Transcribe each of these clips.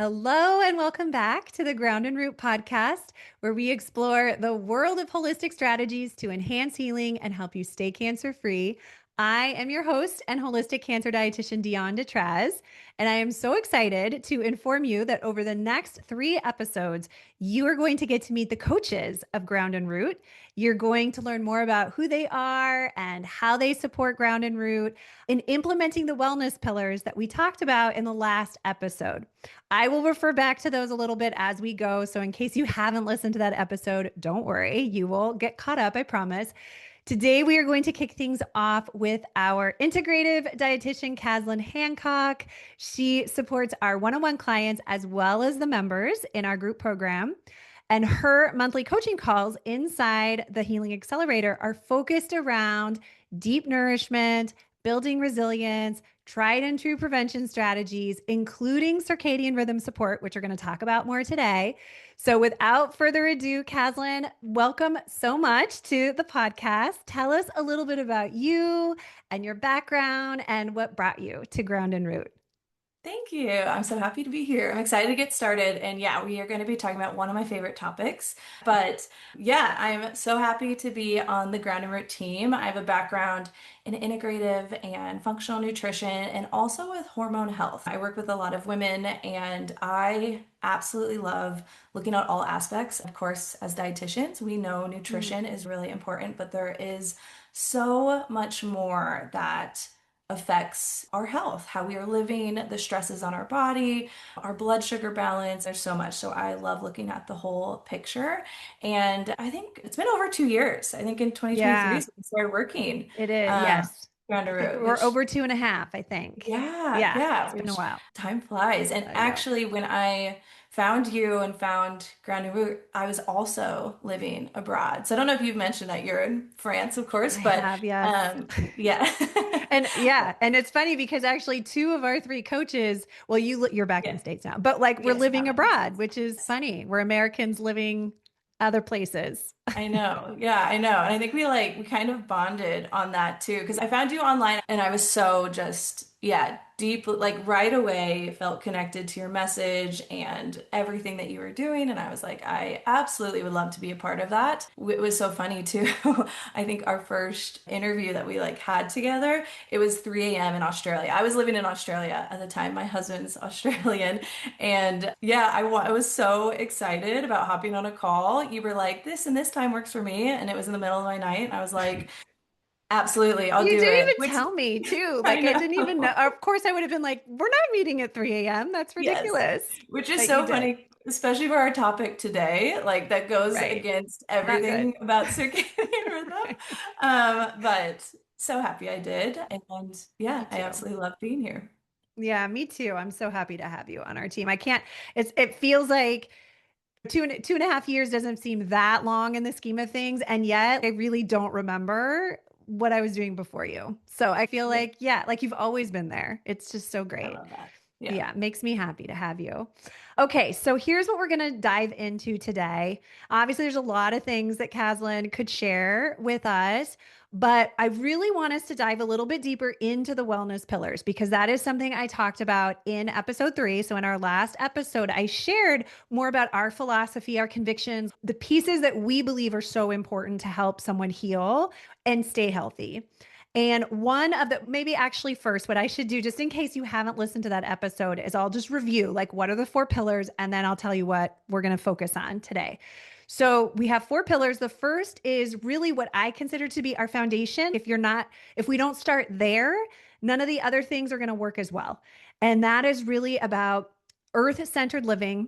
Hello, and welcome back to the Ground and Root podcast, where we explore the world of holistic strategies to enhance healing and help you stay cancer free. I am your host and holistic cancer dietitian, Dion Detrez, and I am so excited to inform you that over the next 3 episodes, you are going to get to meet the coaches of Ground and Root. You're going to learn more about who they are and how they support Ground and Root in implementing the wellness pillars that we talked about in the last episode. I will refer back to those a little bit as we go. So, in case you haven't listened to that episode, don't worry, you will get caught up, I promise. Today, we are going to kick things off with our integrative dietitian, Kaslyn Hancock. She supports our one-on-one clients as well as the members in our group program. And her monthly coaching calls inside the Healing Accelerator are focused around deep nourishment, building resilience, tried and true prevention strategies, including circadian rhythm support, which we're going to talk about more today. So without further ado, Kaslyn, welcome so much to the podcast. Tell us a little bit about you and your background and what brought you to Ground and Root. Thank you. I'm so happy to be here. I'm excited to get started. And yeah, we are going to be talking about one of my favorite topics. But yeah, I'm so happy to be on the Ground and Root team. I have a background in integrative and functional nutrition and also with hormone health. I work with a lot of women and I absolutely love looking at all aspects. Of course, as dietitians, we know nutrition is really important, but there is so much more that affects our health, how we are living, the stresses on our body, our blood sugar balance. There's so much. So I love looking at the whole picture. And I think it's been over 2 years. I think in 2023, Yeah, we started working it is. um, Yes. Ground I think Root, we're which over 2.5, I think. yeah, Yeah, yeah, it's been a which while. time flies. And I know. actually, when I found you and found Ground Root, I was also living abroad. So I don't know if you've mentioned that you're in France, of course, I but have, yes. yeah. And yeah, and it's funny because actually 2 of our 3 coaches, well, you're back in the Yeah. States now, but like we're Yes, living back in the abroad, States. which is Yes. funny. We're Americans living other places. I know. Yeah, I know. And I think we kind of bonded on that too, because I found you online and I was so just, yeah, deep, like right away felt connected to your message and everything that you were doing. And I was like, I absolutely would love to be a part of that. It was so funny too. I think our first interview that we like had together, it was 3 a.m. in Australia. I was living in Australia at the time. My husband's Australian. And yeah, I was so excited about hopping on a call. You were like, this and this time works for me. And it was in the middle of my night. And I was like, absolutely, I'll You do didn't it. even Which tell me too. I Like I didn't even know. know. Of course, I would have been like, we're not meeting at 3 a.m. That's Yes. ridiculous. Which is But you so did. funny, especially for our topic today. Like that goes Right. against Not good. everything about circadian rhythm. But so happy I did. And Me yeah, I too. absolutely love being here. Yeah, me too. I'm so happy to have you on our team. I can't, it feels like 2.5 years doesn't seem that long in the scheme of things. And yet I really don't remember what I was doing before you. So I feel Yeah, like, yeah, like you've always been there. It's just so I great. love that. Yeah. Yeah, makes me happy to have you. Okay, so here's what we're going to dive into today. Obviously, there's a lot of things that Kaslyn could share with us, but I really want us to dive a little bit deeper into the wellness pillars because that is something I talked about in episode 3. So, in our last episode, I shared more about our philosophy, our convictions, the pieces that we believe are so important to help someone heal and stay healthy. And one of the, maybe actually first, what I should do, just in case you haven't listened to that episode, is I'll just review like what are the 4 pillars, and then I'll tell you what we're going to focus on today. So we have 4 pillars. The first is really what I consider to be our foundation. If we don't start there, none of the other things are going to work as well. And that is really about earth-centered living,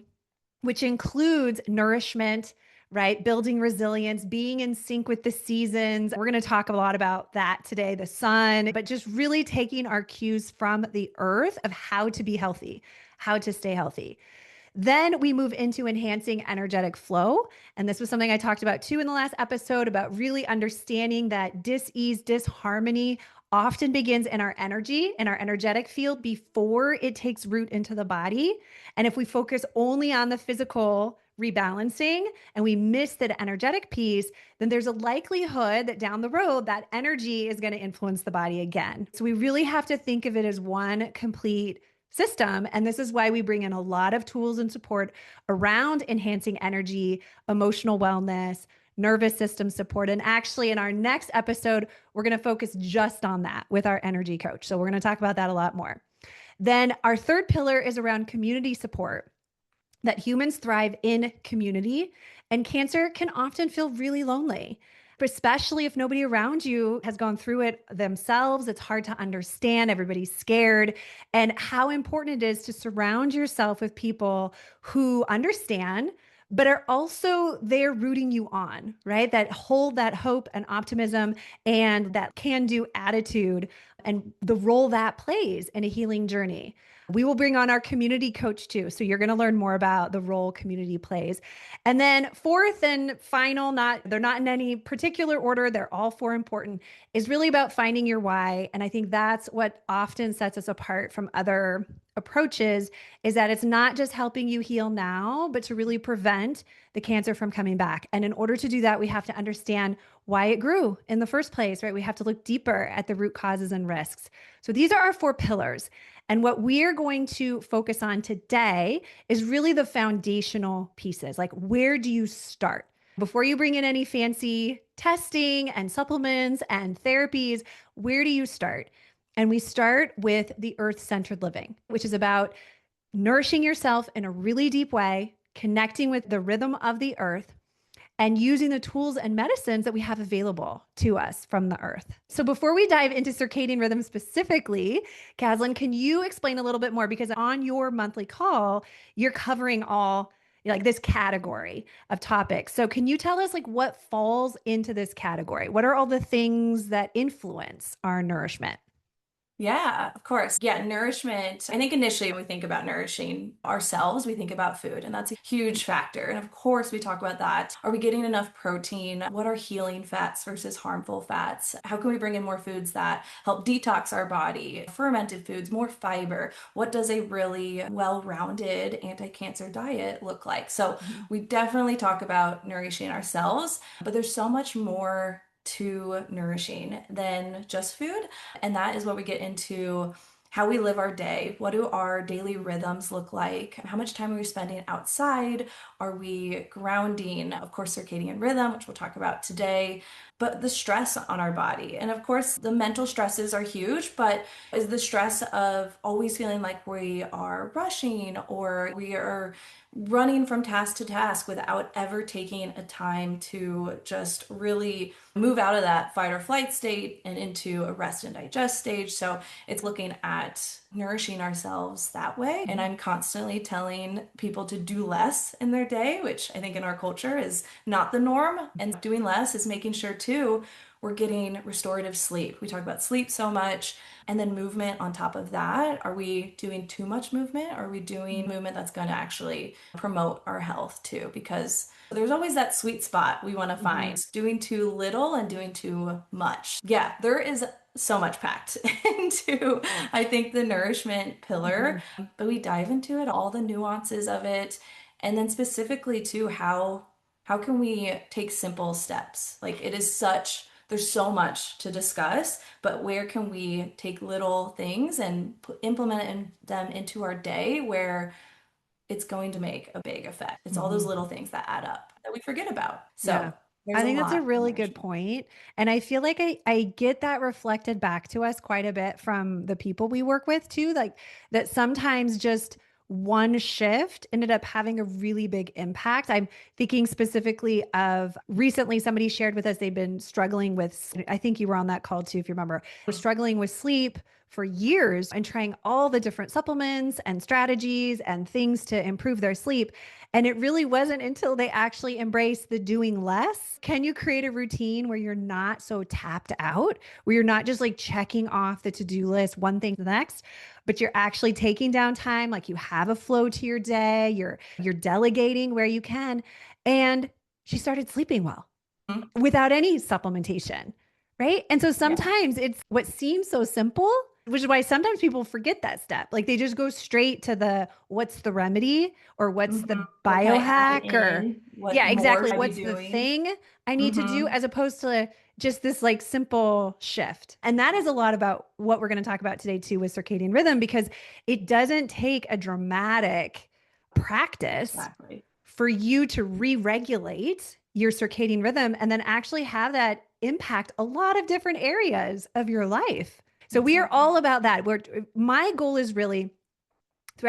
which includes nourishment, right? Building resilience, being in sync with the seasons. We're going to talk a lot about that today, the sun, but just really taking our cues from the earth of how to be healthy, how to stay healthy. Then we move into enhancing energetic flow. And this was something I talked about too in the last episode about really understanding that dis-ease, disharmony often begins in our energy, in our energetic field before it takes root into the body. And if we focus only on the physical rebalancing and we miss that energetic piece, then there's a likelihood that down the road, that energy is going to influence the body again. So we really have to think of it as one complete system. And this is why we bring in a lot of tools and support around enhancing energy, emotional wellness, nervous system support. And actually, in our next episode, we're going to focus just on that with our energy coach. So we're going to talk about that a lot more. Then our third pillar is around community support, that humans thrive in community, and cancer can often feel really lonely, especially if nobody around you has gone through it themselves. It's hard to understand. Everybody's scared. And how important it is to surround yourself with people who understand, but are also there rooting you on, right? That hold that hope and optimism and that can do attitude and the role that plays in a healing journey. We will bring on our community coach too. So you're going to learn more about the role community plays. And then fourth and final, they're not in any particular order, they're all four important, is really about finding your why. And I think that's what often sets us apart from other approaches, is that it's not just helping you heal now, but to really prevent the cancer from coming back. And in order to do that, we have to understand why it grew in the first place, right? We have to look deeper at the root causes and risks. So these are our four pillars. And what we're going to focus on today is really the foundational pieces. Like, where do you start? Before you bring in any fancy testing and supplements and therapies, where do you start? And we start with the earth-centered living, which is about nourishing yourself in a really deep way, connecting with the rhythm of the earth, and using the tools and medicines that we have available to us from the earth. So before we dive into circadian rhythm specifically, Kaslyn, can you explain a little bit more? Because on your monthly call, you're covering all like this category of topics. So can you tell us like what falls into this category? What are all the things that influence our nourishment? Yeah, of course. Yeah, nourishment. I think initially when we think about nourishing ourselves, we think about food, and that's a huge factor. And of course, we talk about that. Are we getting enough protein? What are healing fats versus harmful fats? How can we bring in more foods that help detox our body? Fermented foods, more fiber. What does a really well-rounded anti-cancer diet look like? So Mhm. we definitely talk about nourishing ourselves, but there's so much more to nourishing than just food. And that is what we get into how we live our day. What do our daily rhythms look like? How much time are we spending outside? Are we grounding? Of course, circadian rhythm, which we'll talk about today, but the stress on our body. And of course, the mental stresses are huge, but is the stress of always feeling like we are rushing or we are running from task to task without ever taking a time to just really move out of that fight or flight state and into a rest and digest stage. So it's looking at nourishing ourselves that way. And I'm constantly telling people to do less in their day, which I think in our culture is not the norm. And doing less is making sure too we're getting restorative sleep. We talk about sleep so much. And then movement on top of that. Are we doing too much movement? Or are we doing movement that's going to actually promote our health too? Because there's always that sweet spot we want to find. Doing too little and doing too much. Yeah, there is so much packed into, I think, the nourishment pillar, but we dive into it, all the nuances of it, and then specifically to how can we take simple steps? Like it is such there's so much to discuss, but where can we take little things and them into our day where it's going to make a big effect? It's all those Mhm. little things that add up that we forget about. Yeah. So there's I a think that's a lot in really good nourishment. point. And I feel like I get that reflected back to us quite a bit from the people we work with too. Like that sometimes just one shift ended up having a really big impact. I'm thinking specifically of recently somebody shared with us they've been struggling with, I think you were on that call too, if you remember, were struggling with sleep for years and trying all the different supplements and strategies and things to improve their sleep. And it really wasn't until they actually embraced the doing less. Can you create a routine where you're not so tapped out, where you're not just like checking off the to-do list, one thing to the next, but you're actually taking down time, like you have a flow to your day, you're delegating where you can. And she started sleeping well Mhm. without any supplementation. Right. And so Yeah. sometimes it's what seems so simple, which is why sometimes people forget that step. Like they just go straight to the what's the remedy or what's the What can I add biohack or, in? What yeah, more exactly. should I be What's the doing? thing I need to do Hmm. as opposed to just this like simple shift. And that is a lot about what we're going to talk about today too with circadian rhythm, because it doesn't take a dramatic practice Exactly. for you to re-regulate your circadian rhythm and then actually have that impact a lot of different areas of your life. So we are Exactly. all about that. My goal is really,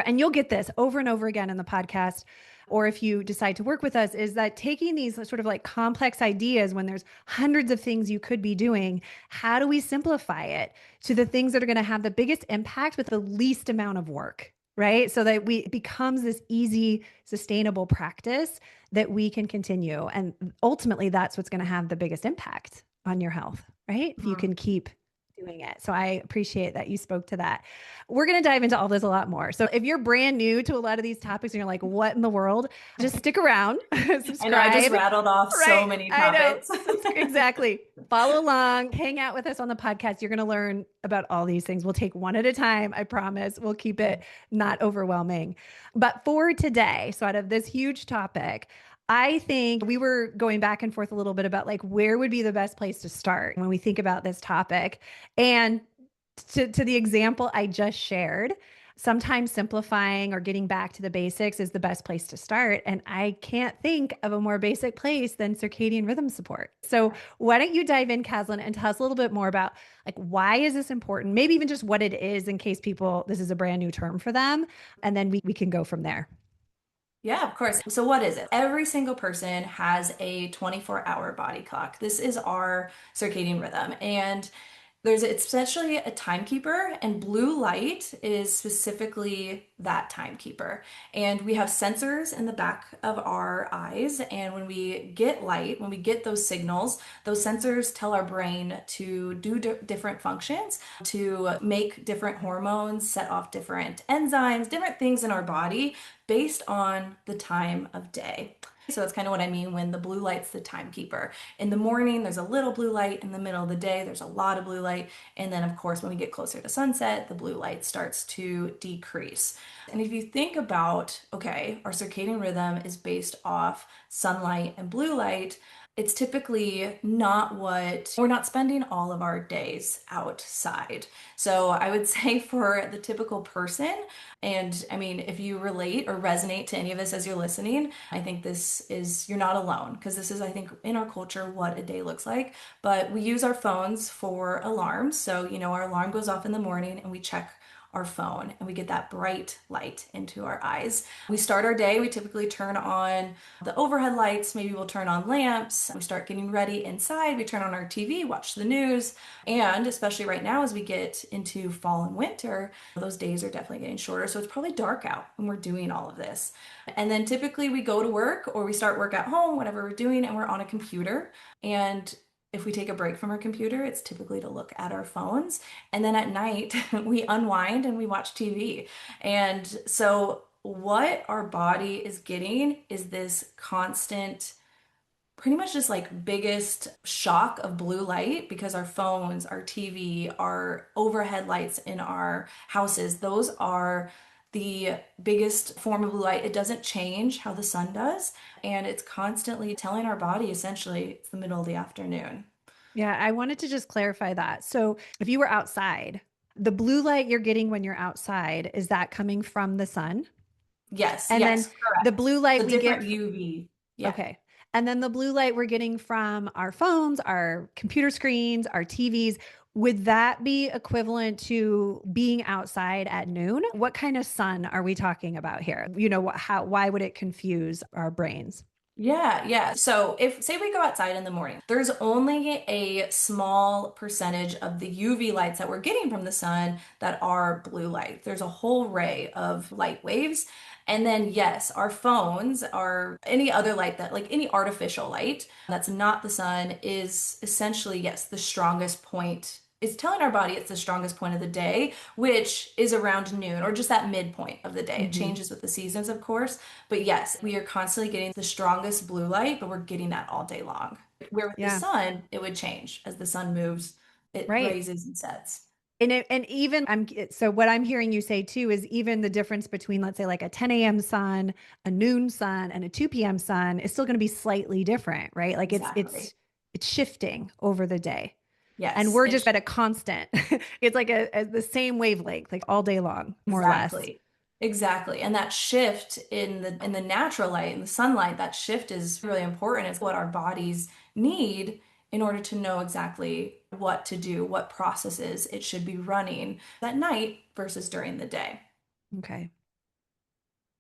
and you'll get this over and over again in the podcast, or if you decide to work with us, is that taking these sort of like complex ideas when there's hundreds of things you could be doing, how do we simplify it to the things that are going to have the biggest impact with the least amount of work? Right. So that it becomes this easy, sustainable practice that we can continue. And ultimately, that's what's going to have the biggest impact on your health. Right. If you Mhm. can keep doing it. So I appreciate that you spoke to that. We're going to dive into all this a lot more. So if you're brand new to a lot of these topics and you're like, what in the world? Just stick around, I know I just subscribe. rattled off so Right. many I know. topics. Exactly. Follow along, hang out with us on the podcast. You're going to learn about all these things. We'll take one at a time. I promise. We'll keep it not overwhelming. But for today, so out of this huge topic, I think we were going back and forth a little bit about like where would be the best place to start when we think about this topic. And to the example I just shared, sometimes simplifying or getting back to the basics is the best place to start. And I can't think of a more basic place than circadian rhythm support. So why don't you dive in, Kaslyn, and tell us a little bit more about like why is this important? Maybe even just what it is in case people this is a brand new term for them. And then we can go from there. Yeah, of course. So, what is it? Every single person has a 24-hour body clock. This is our circadian rhythm. And it's essentially a timekeeper, and blue light is specifically that timekeeper. And we have sensors in the back of our eyes. And when we get light, when we get those signals, those sensors tell our brain to do different functions, to make different hormones, set off different enzymes, different things in our body based on the time of day. So that's kind of what I mean when the blue light's the timekeeper. In the morning, there's a little blue light. In the middle of the day, there's a lot of blue light. And then, of course, when we get closer to sunset, the blue light starts to decrease. And if you think about, okay, our circadian rhythm is based off sunlight and blue light, it's typically not what we're not spending all of our days outside. So I would say for the typical person, and I mean, if you relate or resonate to any of this as you're listening, I think you're not alone because this is, I think, in our culture, what a day looks like. But we use our phones for alarms. So, our alarm goes off in the morning and we check our phone and we get that bright light into our eyes. We start our day, we typically turn on the overhead lights, maybe we'll turn on lamps, we start getting ready inside, we turn on our TV, watch the news, and especially right now as we get into fall and winter, those days are definitely getting shorter, so it's probably dark out when we're doing all of this. And then typically we go to work or we start work at home, whatever we're doing, and we're on a computer. And if we take a break from our computer, it's typically to look at our phones. And then at night, we unwind and we watch TV. And so, what our body is getting is this constant, pretty much just like biggest shock of blue light because our phones, our TV, our overhead lights in our houses, those are the biggest form of blue light. It doesn't change how the sun does, and it's constantly telling our body essentially it's the middle of the afternoon. Yeah, I wanted to just clarify that. So if you were outside, the blue light you're getting when you're outside, is that coming from the sun? Yes, And then yes, the correct. blue light The we different get, UV. Yeah. okay. And then the blue light we're getting from our phones, our computer screens, our TVs, would that be equivalent to being outside at noon? What kind of sun are we talking about here? Why would it confuse our brains? Yeah, yeah. So if say we go outside in the morning, there's only a small percentage of the UV lights that we're getting from the sun that are blue light. There's a whole array of light waves. And then yes, our phones are any other light that like any artificial light that's not the sun is essentially yes, the strongest point. It's telling our body it's the strongest point of the day, which is around noon or just that midpoint of the day. It Hmm. changes with the seasons, of course. But yes, we are constantly getting the strongest blue light, but we're getting that all day long. Where with the Yeah, sun, it would change as the sun moves, it right. raises and sets. And even so what I'm hearing you say too is even the difference between, let's say, like a 10 a.m. sun, a noon sun, and a 2 p.m. sun is still going to be slightly different, right? Like it's Exactly. it's shifting over the day. And Yes, we're just it's at a constant. It's like the same wavelength, like all day long, more or less. exactly. Exactly. And that shift in the natural light, in the sunlight, that shift is really important. It's what our bodies need in order to know exactly what to do, what processes it should be running at night versus during the day. Okay.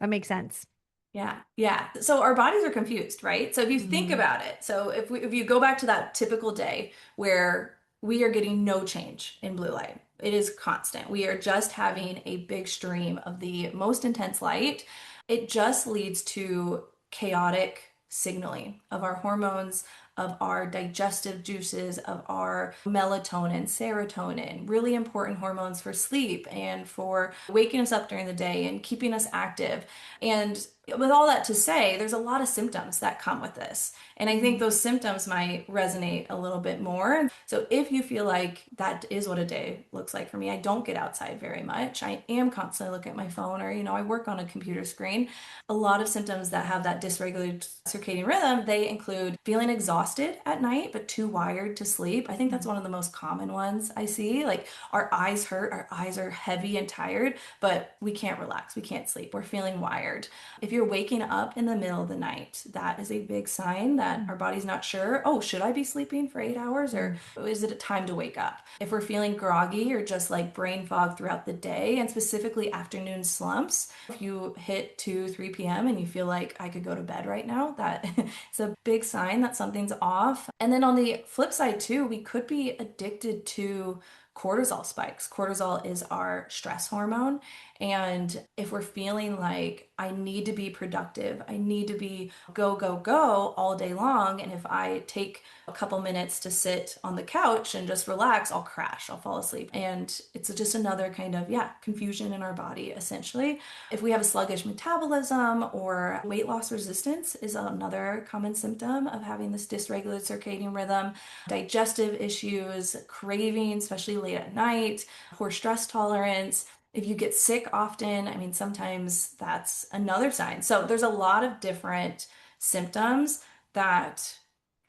That makes sense. Yeah, yeah. So our bodies are confused, right? So if you think Hmm. about it, so if you go back to that typical day where we are getting no change in blue light, it is constant. We are just having a big stream of the most intense light. It just leads to chaotic signaling of our hormones, of our digestive juices, of our melatonin, serotonin, really important hormones for sleep and for waking us up during the day and keeping us active. And with all that to say, there's a lot of symptoms that come with this. And I think Hmm. those symptoms might resonate a little bit more. So if you feel like that is what a day looks like for me, I don't get outside very much. I am constantly looking at my phone or, I work on a computer screen. A lot of symptoms that have that dysregulated circadian rhythm, they include feeling exhausted at night, but too wired to sleep. I think that's one of the most common ones I see. Like our eyes hurt, our eyes are heavy and tired, but we can't relax, we can't sleep. We're feeling wired. If you're waking up in the middle of the night, that is a big sign that our body's not sure, oh, should I be sleeping for 8 hours or is it a time to wake up? If we're feeling groggy or just like brain fog throughout the day and specifically afternoon slumps, if you hit 2, 3 p.m. and you feel like I could go to bed right now, that is a big sign that something's off. And then on the flip side too, we could be addicted to cortisol spikes. Cortisol is our stress hormone. And if we're feeling like I need to be productive, I need to be go, go, go all day long, and if I take a couple minutes to sit on the couch and just relax, I'll crash, I'll fall asleep. And it's just another kind of, yeah, confusion in our body, essentially. If we have a sluggish metabolism or weight loss resistance is another common symptom of having this dysregulated circadian rhythm, digestive issues, cravings, especially late at night, poor stress tolerance. If you get sick often, I mean, sometimes that's another sign. So there's a lot of different symptoms that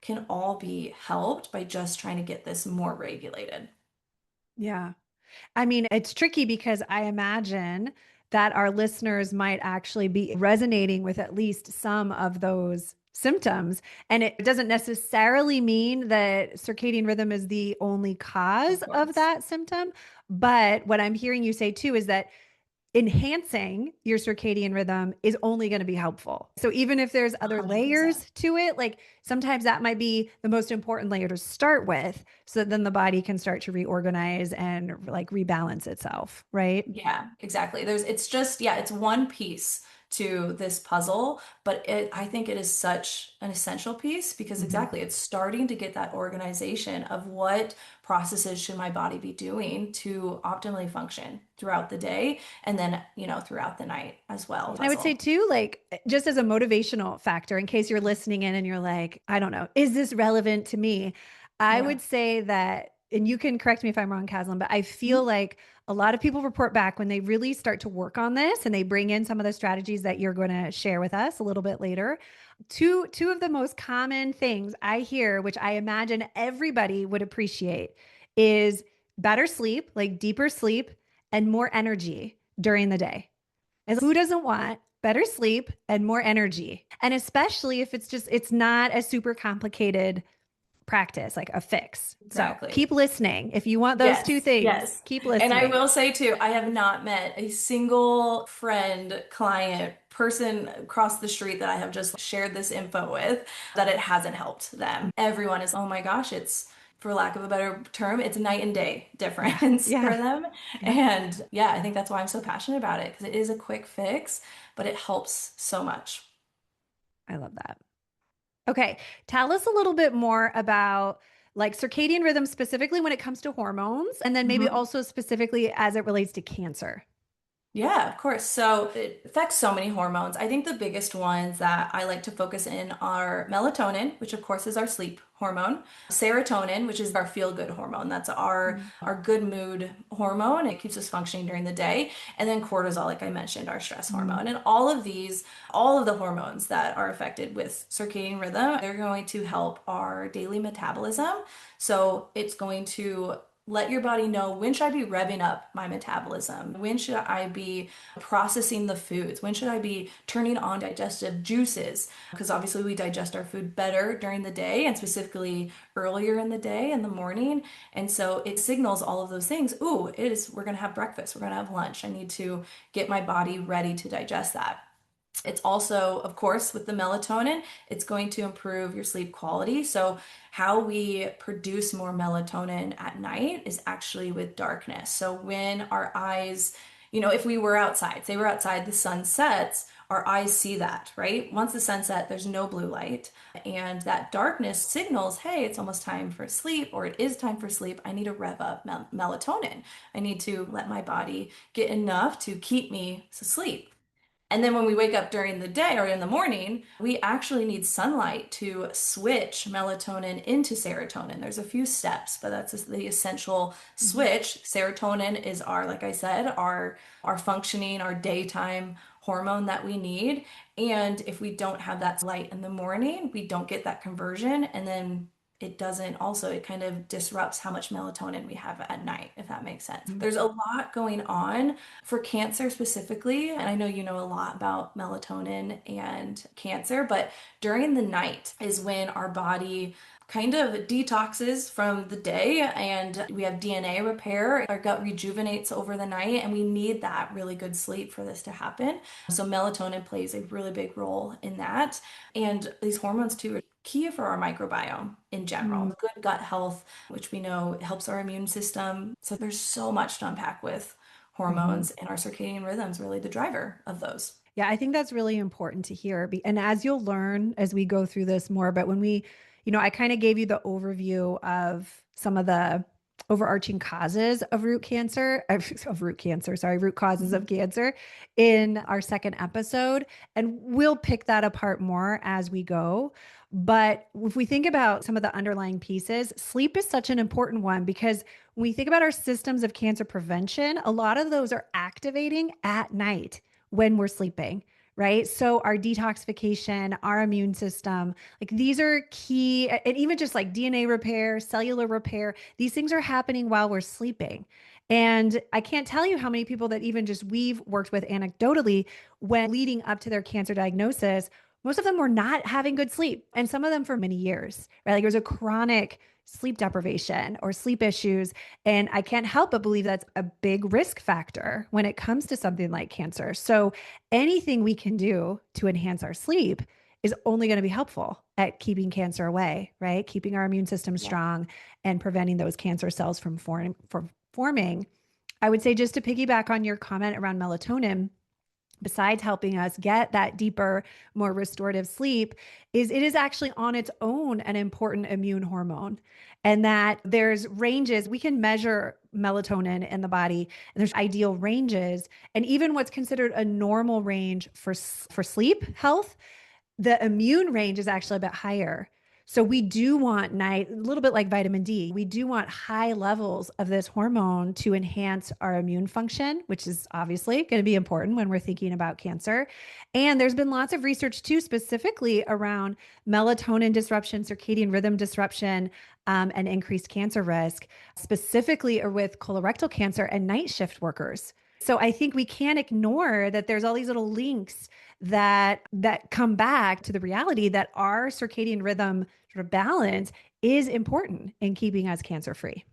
can all be helped by just trying to get this more regulated. Yeah. I mean, it's tricky because I imagine that our listeners might actually be resonating with at least some of those symptoms. And it doesn't necessarily mean that circadian rhythm is the only Of cause of course. that symptom. But what I'm hearing you say too is that enhancing your circadian rhythm is only going to be helpful. So even if there's other 100%. layers to it, like sometimes that might be the most important layer to start with, so that then the body can start to reorganize and like rebalance itself, right? Yeah, exactly. It's just, yeah, it's one piece to this puzzle, but I think it is such an essential piece because Mhm. exactly, it's starting to get that organization of what processes should my body be doing to optimally function throughout the day and then, throughout the night as well. And I would say Puzzle. too, like just as a motivational factor, in case you're listening in and you're like, I don't know, is this relevant to me? I Yeah. would say that, and you can correct me if I'm wrong, Kaslyn, but I feel Mhm. like a lot of people report back when they really start to work on this and they bring in some of the strategies that you're going to share with us a little bit later. Two of the most common things I hear, which I imagine everybody would appreciate, is better sleep, like deeper sleep, and more energy during the day. And who doesn't want better sleep and more energy? And especially if it's not a super complicated practice, like a fix. So keep Exactly. listening. If you want those two Yes, things, yes. keep And I listening. will say too, I have not met a single friend, client, person across the street that I have just shared this info with that it hasn't helped them. Everyone is, oh my gosh, it's, for lack of a better term, it's night and day Yeah. difference Yeah. for them. Yeah. And yeah, I think that's why I'm so passionate about it because it is a quick fix, but it helps so much. I love that. Okay. Tell us a little bit more about like circadian rhythm specifically when it comes to hormones, and then maybe Mhm. also specifically as it relates to cancer. Yeah, of course. So it affects so many hormones. I think the biggest ones that I like to focus in are melatonin, which of course is our sleep hormone, serotonin, which is our feel-good hormone. That's our good mood hormone. It keeps us functioning during the day. And then cortisol, like I mentioned, our stress Mm-hmm. hormone. And all of these, all of the hormones that are affected with circadian rhythm, they're going to help our daily metabolism. So it's going to let your body know, when should I be revving up my metabolism? When should I be processing the foods? When should I be turning on digestive juices? Because obviously we digest our food better during the day and specifically earlier in the day in the morning. And so it signals all of those things. Ooh, we're going to have breakfast. We're going to have lunch. I need to get my body ready to digest that. It's also, of course, with the melatonin, it's going to improve your sleep quality. So, how we produce more melatonin at night is actually with darkness. So, when our eyes, if we were outside, say we're outside, the sun sets, our eyes see that, right? Once the sun sets, there's no blue light. And that darkness signals, hey, it's almost time for sleep, or it is time for sleep. I need to rev up melatonin. I need to let my body get enough to keep me asleep. And then when we wake up during the day or in the morning, we actually need sunlight to switch melatonin into serotonin. There's a few steps, but that's the essential Mm-hmm. switch. Serotonin is like I said, our functioning, our daytime hormone that we need. And if we don't have that light in the morning, we don't get that conversion. And then it kind of disrupts how much melatonin we have at night, if that makes sense. There's a lot going on for cancer specifically, and I know you know a lot about melatonin and cancer, but during the night is when our body kind of detoxes from the day and we have DNA repair. Our gut rejuvenates over the night, and we need that really good sleep for this to happen. So, melatonin plays a really big role in that. And these hormones, too, are key for our microbiome in Mm-hmm. general. Good gut health, which we know helps our immune system. So, there's so much to unpack with Mm-hmm. hormones and our circadian rhythms, really the driver of those. Yeah, I think that's really important to hear. And as you'll learn as we go through this more, but when I kind of gave you the overview of some of the overarching causes of root cancer, of root cancer, sorry, root causes of Mhm. cancer in our second episode. And we'll pick that apart more as we go. But if we think about some of the underlying pieces, sleep is such an important one because when we think about our systems of cancer prevention, a lot of those are activating at night when we're sleeping, right? So our detoxification, our immune system, like these are key, and even just like DNA repair, cellular repair, these things are happening while we're sleeping. And I can't tell you how many people that even just we've worked with anecdotally when leading up to their cancer diagnosis, most of them were not having good sleep, and some of them for many years, right? Like it was a chronic sleep deprivation or sleep issues. And I can't help but believe that's a big risk factor when it comes to something like cancer. So anything we can do to enhance our sleep is only going to be helpful at keeping cancer away, right? Keeping our immune system Yeah. strong and preventing those cancer cells from forming. I would say, just to piggyback on your comment around melatonin, besides helping us get that deeper, more restorative sleep, is it is actually on its own an important immune hormone. And that there's ranges, we can measure melatonin in the body, and there's ideal ranges. And even what's considered a normal range for sleep health, the immune range is actually a bit higher. So we do want night, a little bit like vitamin D. We do want high levels of this hormone to enhance our immune function, which is obviously going to be important when we're thinking about cancer. And there's been lots of research too, specifically around melatonin disruption, circadian rhythm disruption, and increased cancer risk, specifically with colorectal cancer and night shift workers. So I think we can't ignore that there's all these little links that come back to the reality that our circadian rhythm sort of balance is important in keeping us cancer free.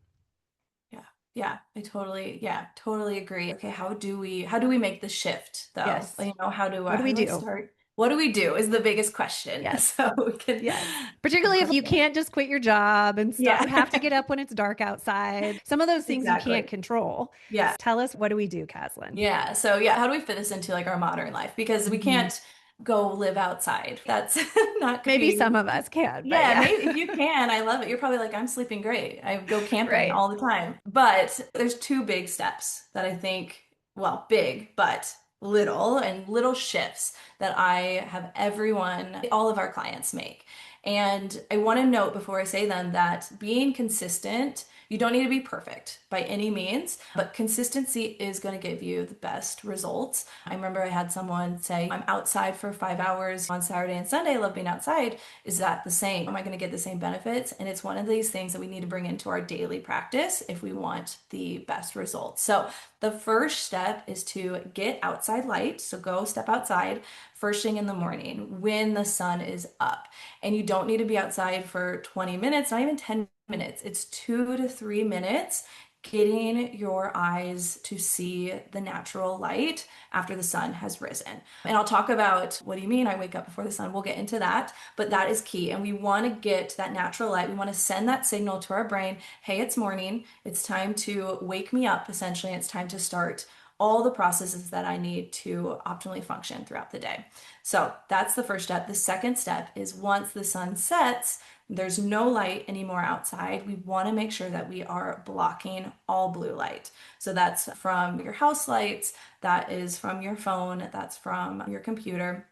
Yeah. Yeah, totally agree. Okay, how do we make the shift though? Yes. What do How we do I do? start? What do we do is the biggest question. Yes. So we can Yes. Particularly if you can't just quit your job and start, Yeah. have to get up when it's dark outside. Some of those things you can't Exactly. control. Yeah. Tell us, what do we do, Kaslyn? Yeah. So yeah, how do we fit this into like our modern life? Because we Mhm. can't go live outside. That's not going to Maybe some be. of us can, but Yeah, yeah. maybe if you can, I love it. You're probably like, I'm sleeping great. I go camping Right. all the time. But there's two big steps that I think well, big, but little and little shifts that I have everyone, all of our clients make. And I want to note before I say them that being consistent, you don't need to be perfect by any means, but consistency is going to give you the best results. I remember I had someone say, I'm outside for 5 hours on Saturday and Sunday. I love being outside. Is that the same? Am I going to get the same benefits? And it's one of these things that we need to bring into our daily practice if we want the best results. So the first step is to get outside light. So go step outside first thing in the morning when the sun is up. And you don't need to be outside for 20 minutes, not even 10 minutes. It's 2 to 3 minutes getting your eyes to see the natural light after the sun has risen. And I'll talk about what do you mean I wake up before the sun? We'll get into that, but that is key. And we want to get that natural light. We want to send that signal to our brain, hey, it's morning. It's time to wake me up, essentially. It's time to start all the processes that I need to optimally function throughout the day. So that's the first step. The second step is once the sun sets, there's no light anymore outside. We want to make sure that we are blocking all blue light. So that's from your house lights, that is from your phone, that's from your computer.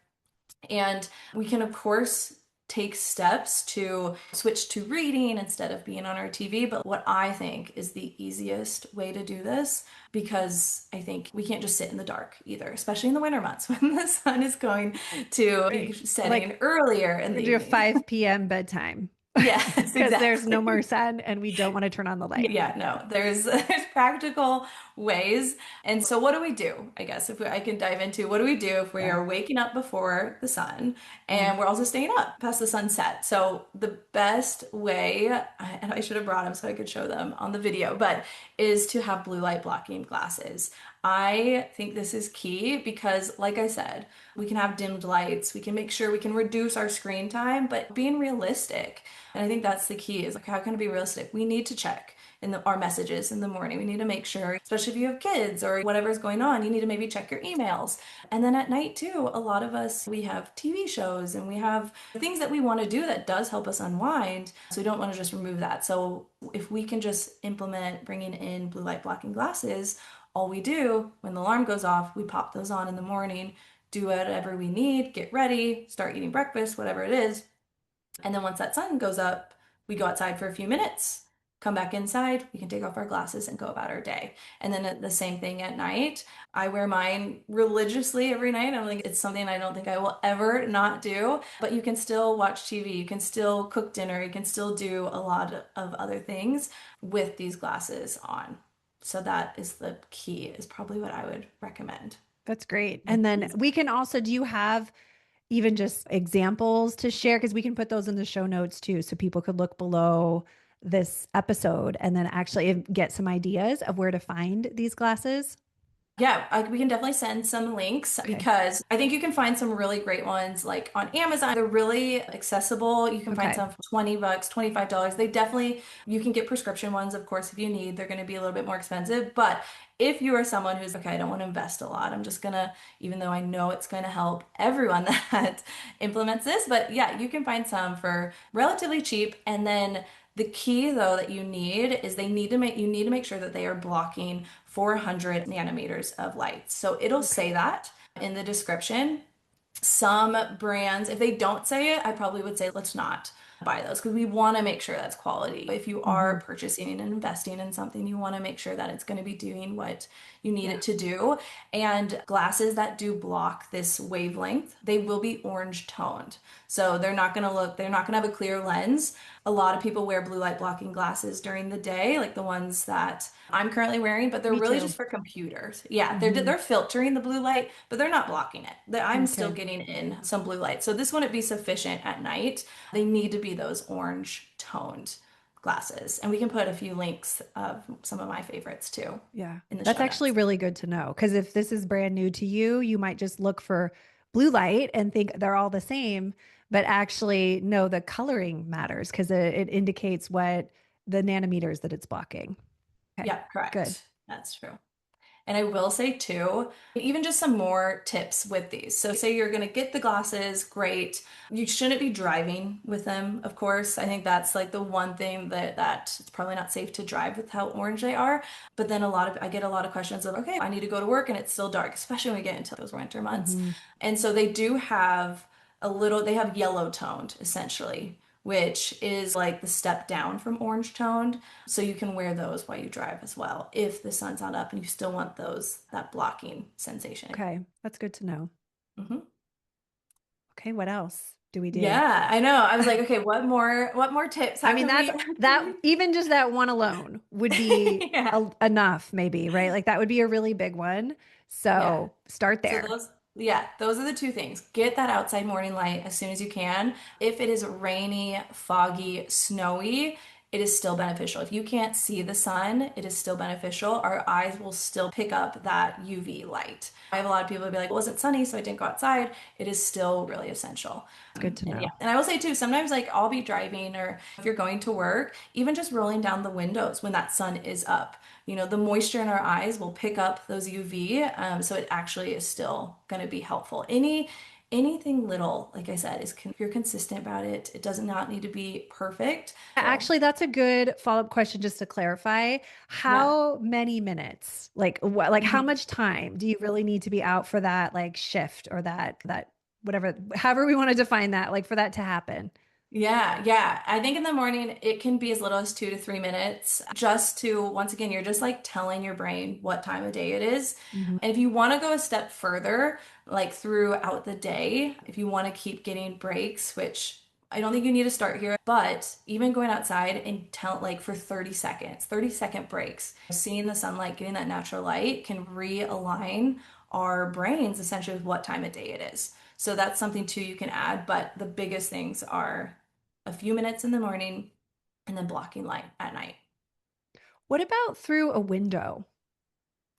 And we can, of course, take steps to switch to reading instead of being on our TV. But what I think is the easiest way to do this, because I think we can't just sit in the dark either, especially in the winter months when the sun is going to be Right. setting Like earlier in we the do a evening. 5 p.m. bedtime Yes, because there's no more exactly. sun and we don't want to turn on the light. Yeah, no, there's practical ways. And so what do we do? I guess if I can dive into what do we do if we Yeah. are waking up before the sun Mhm. and we're also staying up past the sunset. So the best way, and I should have brought them so I could show them on the video, but is to have blue light blocking glasses. I think this is key because, like I said, we can have dimmed lights, we can make sure we can reduce our screen time, but being realistic. And I think that's the key is like, how can it be realistic? We need to check our messages in the morning. We need to make sure, especially if you have kids or whatever's going on, you need to maybe check your emails. And then at night too, a lot of us, we have TV shows and we have things that we want to do that does help us unwind. So we don't want to just remove that. So if we can just implement bringing in blue light blocking glasses, all we do when the alarm goes off, we pop those on in the morning, do whatever we need, get ready, start eating breakfast, whatever it is. And then once that sun goes up, we go outside for a few minutes, come back inside, we can take off our glasses and go about our day. And then the same thing at night. I wear mine religiously every night. I think it's something I don't think I will ever not do, but you can still watch TV, you can still cook dinner, you can still do a lot of other things with these glasses on. So that is the key, is probably what I would recommend. That's great. And then we can also, do you have even just examples to share? Because we can put those in the show notes too. So people could look below this episode and then actually get some ideas of where to find these glasses. Yeah, we can definitely send some links Okay. because I think you can find some really great ones like on Amazon. They're really accessible. You can find Okay. some for $20, $25. They definitely, you can get prescription ones, of course, if you need. They're going to be a little bit more expensive. But if you are someone who's, okay, I don't want to invest a lot, I'm just going to, even though I know it's going to help everyone that implements this, but yeah, you can find some for relatively cheap. And then the key though that you need is you need to make sure that they are blocking 400 nanometers of light. So it'll Okay. say that in the description. Some brands, if they don't say it, I probably would say let's not buy those because we want to make sure that's quality. If you Hmm. are purchasing and investing in something, you want to make sure that it's going to be doing what you need Yeah. it to do. And glasses that do block this wavelength, they will be orange toned. So they're not going to have a clear lens. A lot of people wear blue light blocking glasses during the day, like the ones that I'm currently wearing, but they're Me really too. just for computers. Yeah, Hmm. they're filtering the blue light, but they're not blocking it. I'm still Okay. getting in some blue light. So this wouldn't be sufficient at night. They need to be those orange toned glasses. And we can put a few links of some of my favorites too Yeah. in the That's show actually notes. really good to know because if this is brand new to you, you might just look for blue light and think they're all the same, but actually no, the coloring matters because it indicates what the nanometers that it's blocking. Okay. Yeah, Good. correct. That's true. And I will say too, even just some more tips with these. So say you're going to get the glasses, great. You shouldn't be driving with them, of course. I think that's like the one thing that it's probably not safe to drive with how orange they are. But then I get a lot of questions of, okay, I need to go to work and it's still dark, especially when we get into those winter months. Hmm. And so they do have they have yellow toned essentially, which is like the step down from orange toned. So you can wear those while you drive as well if the sun's not up and you still want that blocking sensation. Okay, that's good to know. Hmm. Okay, what else do we do? Yeah, I know. I was like, okay, what more tips? I How mean, can that's we how can that even just that one alone would be Yeah. enough, maybe, right? Like that would be a really big one. Yeah. So start So there. those are the two things. Get that outside morning light as soon as you can. If it is rainy, foggy, snowy, it is still beneficial. If you can't see the sun, it is still beneficial. Our eyes will still pick up that UV light. I have a lot of people who be like, it wasn't sunny, so I didn't go outside. It is still really essential. It's good to And yeah, know. and I will say too, sometimes like I'll be driving or if you're going to work, even just rolling down the windows when that sun is up, the moisture in our eyes will pick up those UV, so it actually is still going to be helpful. Anything little, like I said, if you're consistent about it, it does not need to be perfect. So Actually, that's a good follow-up question just to clarify. yeah. How many minutes? Like what, like how Mhm. much time do you really need to be out for that like shift or that whatever, however we want to define that, like for that to happen? Yeah, yeah. I think in the morning it can be as little as 2 to 3 minutes just to, once again, you're just like telling your brain what time of day it is. Mhm. And if you want to go a step further, like throughout the day, if you want to keep getting breaks, which I don't think you need to start here, but even going outside and tell like for 30 seconds, 30-second breaks, seeing the sunlight, getting that natural light can realign our brains essentially with what time of day it is. So that's something too you can add, but the biggest things are a few minutes in the morning and then blocking light at night. What about through a window?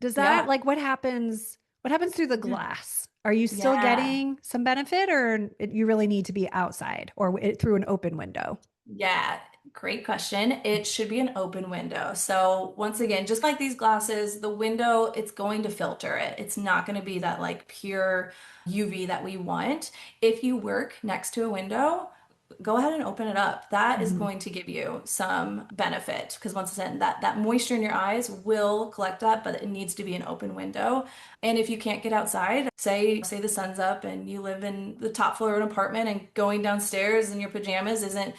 Does that Yeah. like what happens through the glass? Are you still Yeah. getting some benefit or you really need to be outside or through an open window? Yeah. Great question. It should be an open window. So once again, just like these glasses, the window, it's going to filter it. It's not going to be that like pure UV that we want. If you work next to a window, go ahead and open it up. That is Mhm. going to give you some benefit because once again, that moisture in your eyes will collect that, but it needs to be an open window. And if you can't get outside, say the sun's up and you live in the top floor of an apartment and going downstairs in your pajamas isn't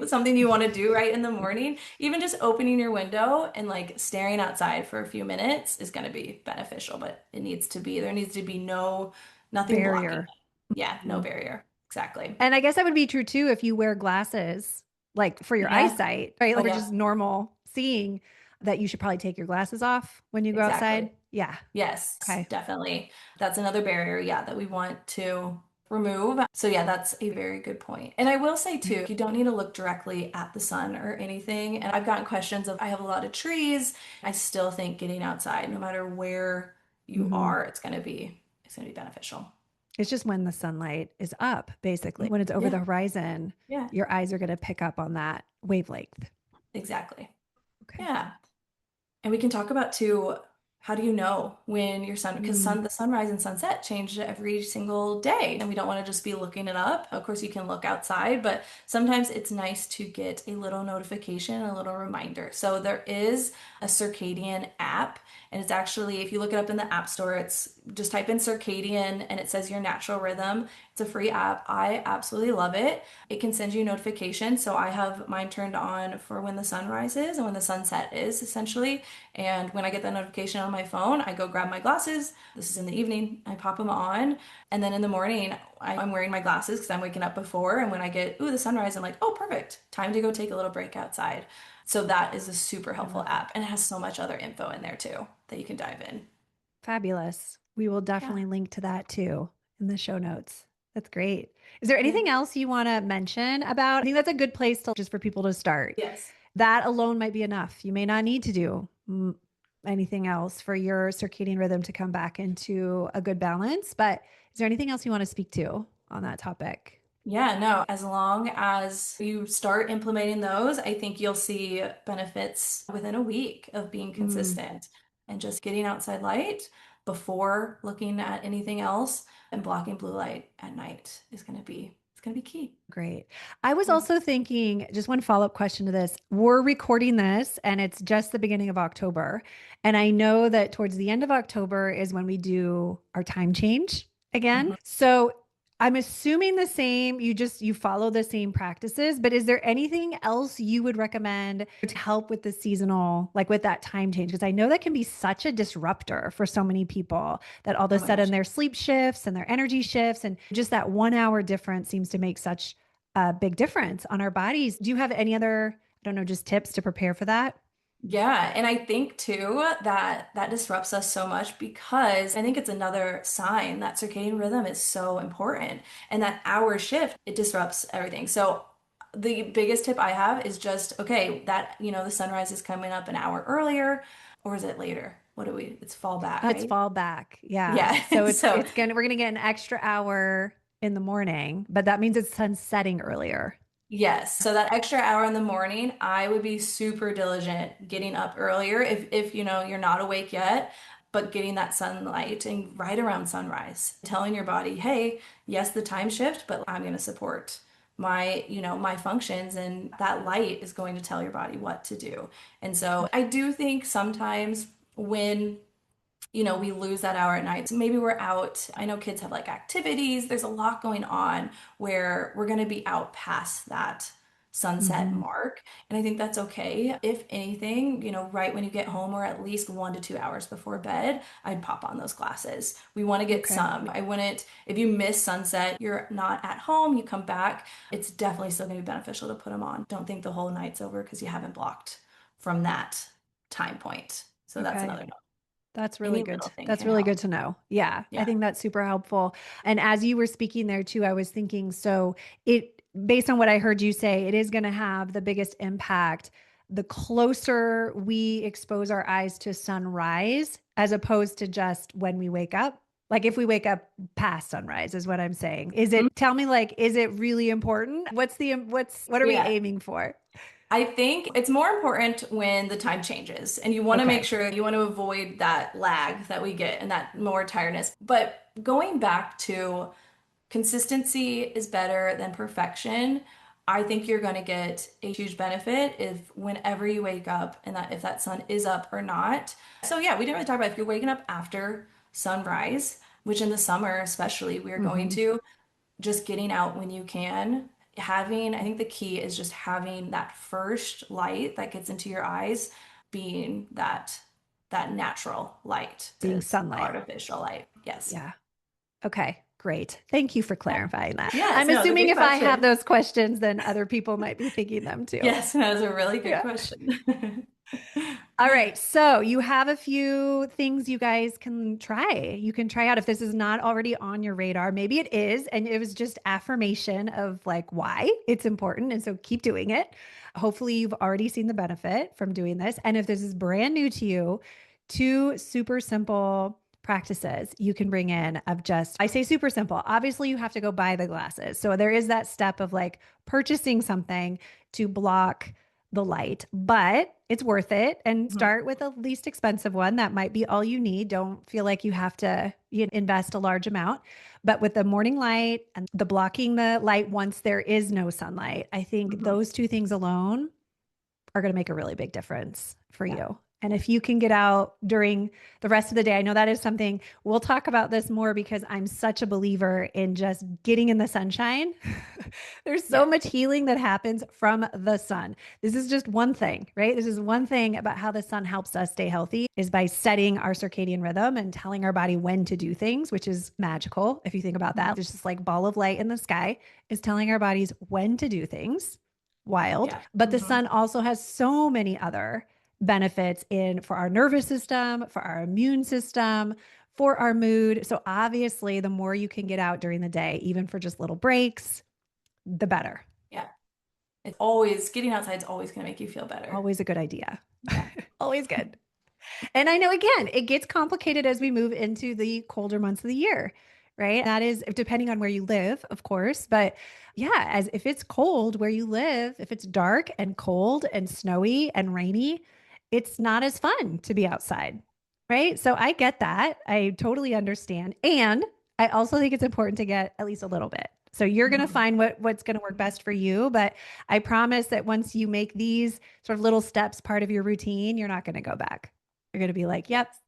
something you want to do right in the morning, even just opening your window and like staring outside for a few minutes is going to be beneficial, but there needs to be nothing blocking Barrier. it. Yeah, no Mhm. barrier. Exactly. And I guess that would be true too if you wear glasses, like for your Yeah. eyesight, right? Oh, Like for yeah, just normal seeing, that you should probably take your glasses off when you go outside. exactly. Yeah. Yes, Okay. definitely. That's another barrier, yeah, that we want to remove. So, yeah, that's a very good point. And I will say, too, you don't need to look directly at the sun or anything. And I've gotten questions of, I have a lot of trees. I still think getting outside, no matter where you Hmm. are, it's going to be beneficial. It's just when the sunlight is up, basically. When it's over the Yeah, horizon, yeah, your eyes are going to pick up on that wavelength. exactly. Okay. Yeah. And we can talk about too, how do you know when your because Mm, the sunrise and sunset change every single day, and we don't want to just be looking it up. Of course, you can look outside, but sometimes it's nice to get a little notification, a little reminder. So there is a circadian app, and it's actually, if you look it up in the App Store, it's just type in circadian and it says your natural rhythm. It's a free app. I absolutely love it. It can send you notifications. So I have mine turned on for when the sun rises and when the sunset is essentially. And when I get that notification on my phone, I go grab my glasses. This is in the evening. I pop them on. And then in the morning, I'm wearing my glasses because I'm waking up before. And when I get, ooh, the sunrise, I'm like, oh, perfect. Time to go take a little break outside. So that is a super I helpful love it. app. And it has so much other info in there too that you can dive in. Fabulous. We will Yeah. definitely link to that too in the show notes. That's great. Is there Yeah. anything else you want to mention about? I think that's a good place to just for people to start. Yes. That alone might be enough. You may not need to do anything else for your circadian rhythm to come back into a good balance. But is there anything else you want to speak to on that topic? Yeah, no, as long as you start implementing those, I think you'll see benefits within a week of being Mm, consistent. and just getting outside light before looking at anything else and blocking blue light at night is going to be key. Great. I was Yeah. also thinking, just one follow-up question to this. We're recording this and it's just the beginning of October. And I know that towards the end of October is when we do our time change again. Mhm. So I'm assuming the same, you follow the same practices, but is there anything else you would recommend to help with the seasonal, like with that time change? Because I know that can be such a disruptor for so many people that all of a Oh my gosh. sudden their sleep shifts and their energy shifts, and just that 1 hour difference seems to make such a big difference on our bodies. Do you have any other, I don't know, just tips to prepare for that? Yeah, and I think too that that disrupts us so much because I think it's another sign that circadian rhythm is so important and that hour shift, it disrupts everything. So the biggest tip I have is just, okay, that, the sunrise is coming up an hour earlier, or is it later? It's fall back, It's right? fall back. Yeah. Yeah. So So we're gonna get an extra hour in the morning, but that means it's sun setting earlier. yes. So that extra hour in the morning, I would be super diligent getting up earlier if you're not awake yet, but getting that sunlight and right around sunrise, telling your body, "Hey, yes, the time shift, but I'm going to support my functions and that light is going to tell your body what to do." And so I do think sometimes when we lose that hour at night. So maybe we're out. I know kids have like activities. There's a lot going on where we're going to be out past that sunset Mm-hmm. mark. And I think that's okay. If anything, right when you get home or at least 1 to 2 hours before bed, I'd pop on those glasses. We want to get Okay. some. I wouldn't, if you miss sunset, you're not at home, you come back, it's definitely still going to be beneficial to put them on. Don't think the whole night's over because you haven't blocked from that time point. So that's Okay. another note. That's really Any good. little thing That's can really help. good to know. Yeah, I Yeah. think that's super helpful. And as you were speaking there too, I was thinking, so it, based on what I heard you say, it is going to have the biggest impact the closer we expose our eyes to sunrise, as opposed to just when we wake up. Like if we wake up past sunrise, is what I'm saying. Mhm. Tell me, like, is it really important? What are we Yeah. aiming for? I think it's more important when the time changes and you want to make Okay. sure you want to avoid that lag that we get and that more tiredness. But going back to consistency is better than perfection. I think you're going to get a huge benefit if whenever you wake up and that if that sun is up or not. So yeah, we didn't really talk about if you're waking up after sunrise, which in the summer especially we are going Hmm. to. Just getting out when you can. I think the key is just having that first light that gets into your eyes being that natural light Being is sunlight. artificial light. Yes. Yeah. Okay, great. Thank you for Yeah. clarifying that. Yes, I'm no, it's a assuming good if I have question. those questions, then other people might be thinking them too. Yes, that was a really good Yeah. question. All right. So you have a few things you guys can try. You can try out if this is not already on your radar. Maybe it is, and it was just affirmation of like why it's important. And so keep doing it. Hopefully, you've already seen the benefit from doing this. And if this is brand new to you, two super simple practices you can bring in of just, I say super simple. Obviously, you have to go buy the glasses. So there is that step of like purchasing something to block the light, but it's worth it. And Mhm. start with the least expensive one. That might be all you need. Don't feel like you have to invest a large amount. But with the morning light and the blocking the light once there is no sunlight, I think Mhm. those two things alone are going to make a really big difference for Yeah. you. And if you can get out during the rest of the day, I know that is something we'll talk about this more because I'm such a believer in just getting in the sunshine. There's so Yeah. much healing that happens from the sun. This is just one thing, right? This is one thing about how the sun helps us stay healthy is by setting our circadian rhythm and telling our body when to do things, which is magical. If you think about that, Mhm. there's just like ball of light in the sky is telling our bodies when to do things. Wild. Yeah. But the Mhm. sun also has so many other benefits in for our nervous system, for our immune system, for our mood. So obviously, the more you can get out during the day, even for just little breaks, the better. Yeah. It's always getting outside is always going to make you feel better. Always a good idea. Yeah. Always good. And I know again, it gets complicated as we move into the colder months of the year, right? That is depending on where you live, of course. But yeah, as if it's cold where you live, if it's dark and cold and snowy and rainy, it's not as fun to be outside. Right. So I get that. I totally understand. And I also think it's important to get at least a little bit. So you're going to Mhm. find what's going to work best for you. But I promise that once you make these sort of little steps part of your routine, you're not going to go back. You're going to be like, yep, Yes.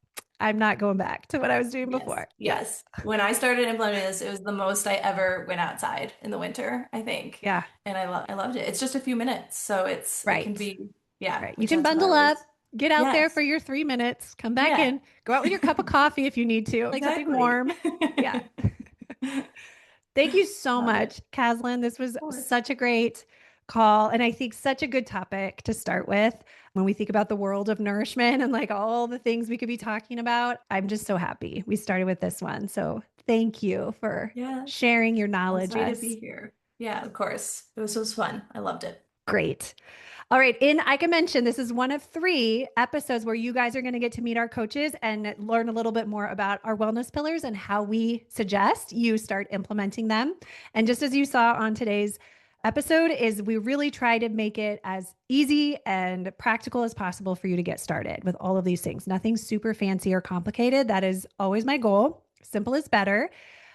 I'm not going back to what I was doing Yes. before. Yeah. Yes. When I started implementing this, it was the most I ever went outside in the winter, I think. Yeah. And I loved it. It's just a few minutes. So it can Right. be, yeah, Right. You which can that's what bundle I up, was. get out there for Yes. your 3 minutes, come back Yeah, in, go out with your cup of coffee if you need to, like something exactly. warm. Yeah. Thank you so Love it. much, Kaslyn. This was Of course. such a great call. And I think such a good topic to start with when we think about the world of nourishment and like all the things we could be talking about. I'm just so happy we started with this one. So thank you for Yes. sharing your I'm knowledge with happy to us. be here. Yeah, of course. It was fun. I loved it. Great. All right. And I can mention this is one of 3 episodes where you guys are going to get to meet our coaches and learn a little bit more about our wellness pillars and how we suggest you start implementing them. And just as you saw on today's episode is we really try to make it as easy and practical as possible for you to get started with all of these things. Nothing super fancy or complicated. That is always my goal. Simple is better.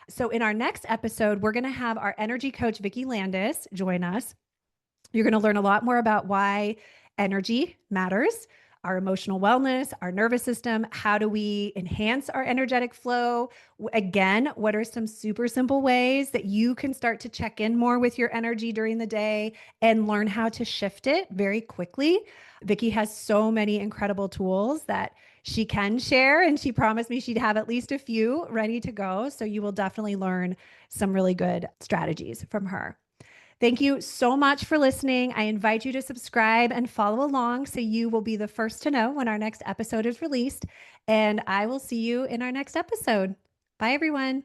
So in our next episode, we're going to have our energy coach, Vicki Landis, join us. You're going to learn a lot more about why energy matters, our emotional wellness, our nervous system. How do we enhance our energetic flow? Again, what are some super simple ways that you can start to check in more with your energy during the day and learn how to shift it very quickly? Vicki has so many incredible tools that she can share, and she promised me she'd have at least a few ready to go. So you will definitely learn some really good strategies from her. Thank you so much for listening. I invite you to subscribe and follow along so you will be the first to know when our next episode is released. And I will see you in our next episode. Bye, everyone.